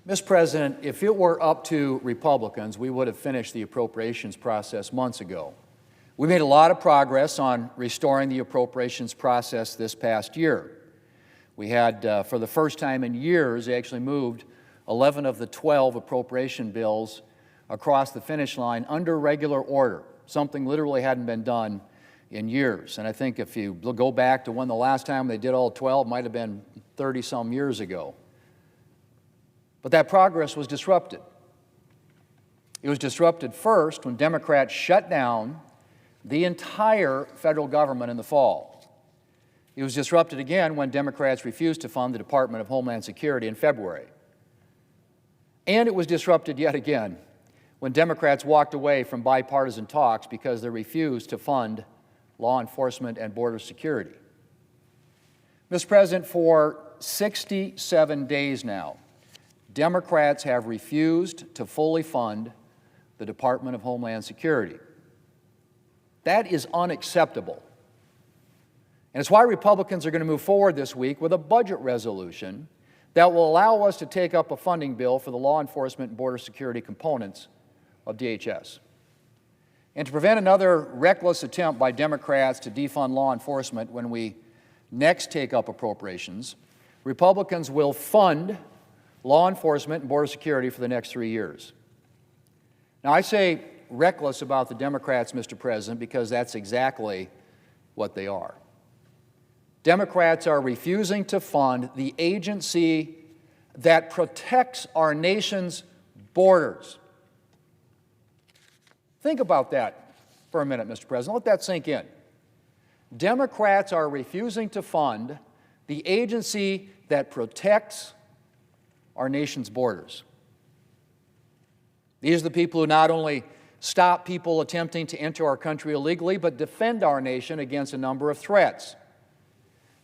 Mr. President, if it were up to Republicans, we would have finished the appropriations process months ago. We made a lot of progress on restoring the appropriations process this past year. We had, for the first time in years, actually moved 11 of the 12 appropriation bills across the finish line under regular order, something literally hadn't been done in years. And I think if you go back to when the last time they did all 12, might have been 30-some years ago. But that progress was disrupted. It was disrupted first when Democrats shut down the entire federal government in the fall. It was disrupted again when Democrats refused to fund the Department of Homeland Security in February. And it was disrupted yet again when Democrats walked away from bipartisan talks because they refused to fund law enforcement and border security. Mr. President, for 67 days now, Democrats have refused to fully fund the Department of Homeland Security. That is unacceptable. And it's why Republicans are going to move forward this week with a budget resolution that will allow us to take up a funding bill for the law enforcement and border security components of DHS. And to prevent another reckless attempt by Democrats to defund law enforcement when we next take up appropriations, Republicans will fund law enforcement and border security for the next 3 years. Now, I say reckless about the Democrats, Mr. President, because that's exactly what they are. Democrats are refusing to fund the agency that protects our nation's borders. Think about that for a minute, Mr. President. Let that sink in. Democrats are refusing to fund the agency that protects our nation's borders. These are the people who not only stop people attempting to enter our country illegally, but defend our nation against a number of threats.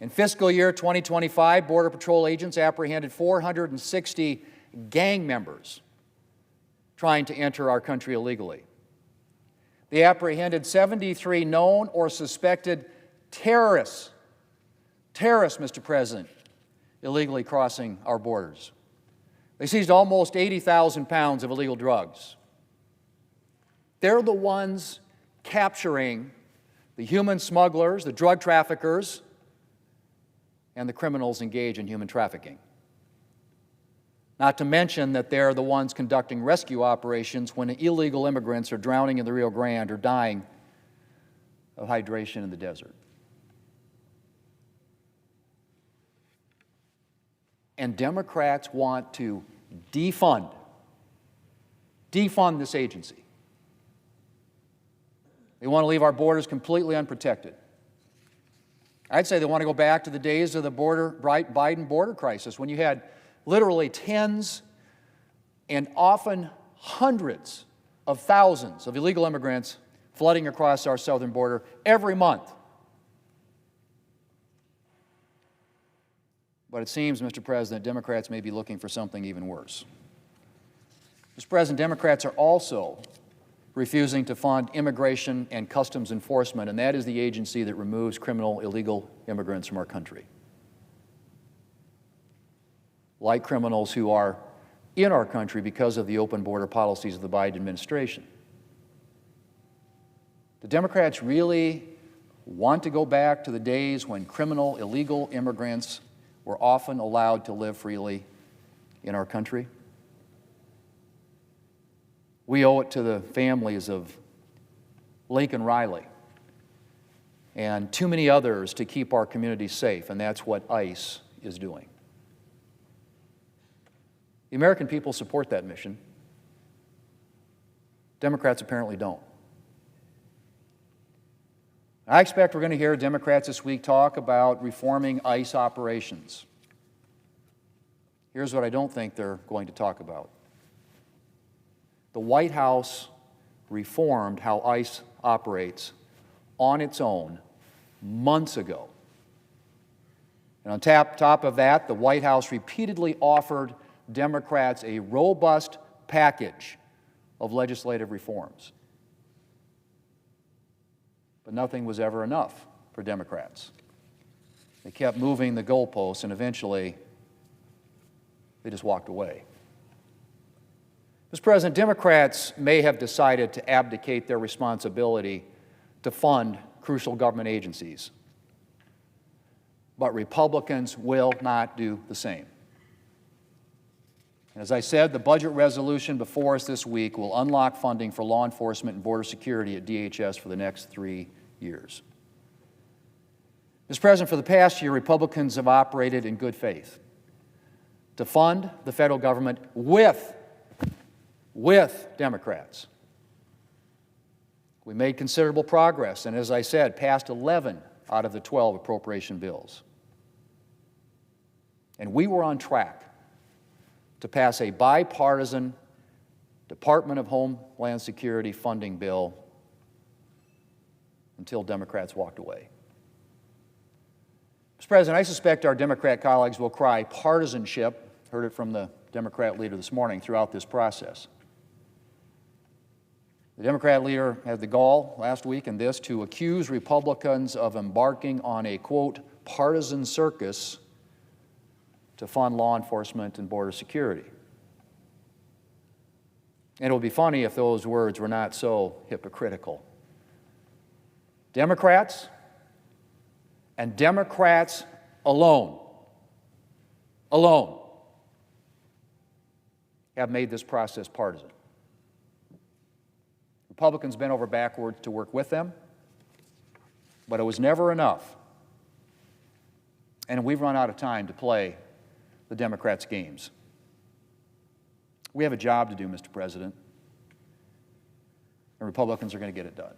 In fiscal year 2025, Border Patrol agents apprehended 460 gang members trying to enter our country illegally. They apprehended 73 known or suspected terrorists, Mr. President, illegally crossing our borders. They seized almost 80,000 pounds of illegal drugs. They're the ones capturing the human smugglers, the drug traffickers, and the criminals engaged in human trafficking. Not to mention that they're the ones conducting rescue operations when illegal immigrants are drowning in the Rio Grande or dying of hydration in the desert. And Democrats want to defund this agency. They want to leave our borders completely unprotected. I'd say they want to go back to the days of the Biden border crisis, when you had literally tens and often hundreds of thousands of illegal immigrants flooding across our southern border every month. But it seems, Mr. President, Democrats may be looking for something even worse. Mr. President, Democrats are also refusing to fund Immigration and Customs Enforcement, and that is the agency that removes criminal illegal immigrants from our country. Like criminals who are in our country because of the open border policies of the Biden administration. The Democrats really want to go back to the days when criminal illegal immigrants were often allowed to live freely in our country? We owe it to the families of Lincoln Riley and too many others to keep our communities safe, and that's what ICE is doing. The American people support that mission. Democrats apparently don't. I expect we're going to hear Democrats this week talk about reforming ICE operations. Here's what I don't think they're going to talk about. The White House reformed how ICE operates on its own months ago. And on top of that, the White House repeatedly offered Democrats a robust package of legislative reforms. But nothing was ever enough for Democrats. They kept moving the goalposts, and eventually they just walked away. Mr. President, Democrats may have decided to abdicate their responsibility to fund crucial government agencies, but Republicans will not do the same. And as I said, the budget resolution before us this week will unlock funding for law enforcement and border security at DHS for the next 3 years. Mr. President, for the past year, Republicans have operated in good faith to fund the federal government with Democrats. We made considerable progress and, as I said, passed 11 out of the 12 appropriation bills. And we were on track to pass a bipartisan Department of Homeland Security funding bill until Democrats walked away. Mr. President, I suspect our Democrat colleagues will cry partisanship, heard it from the Democrat leader this morning, throughout this process. The Democrat leader had the gall last week in this to accuse Republicans of embarking on a, quote, partisan circus to fund law enforcement and border security. And it would be funny if those words were not so hypocritical. Democrats and Democrats alone have made this process partisan. Republicans bent over backwards to work with them, but it was never enough. And we've run out of time to play the Democrats' games. We have a job to do, Mr. President, and Republicans are going to get it done.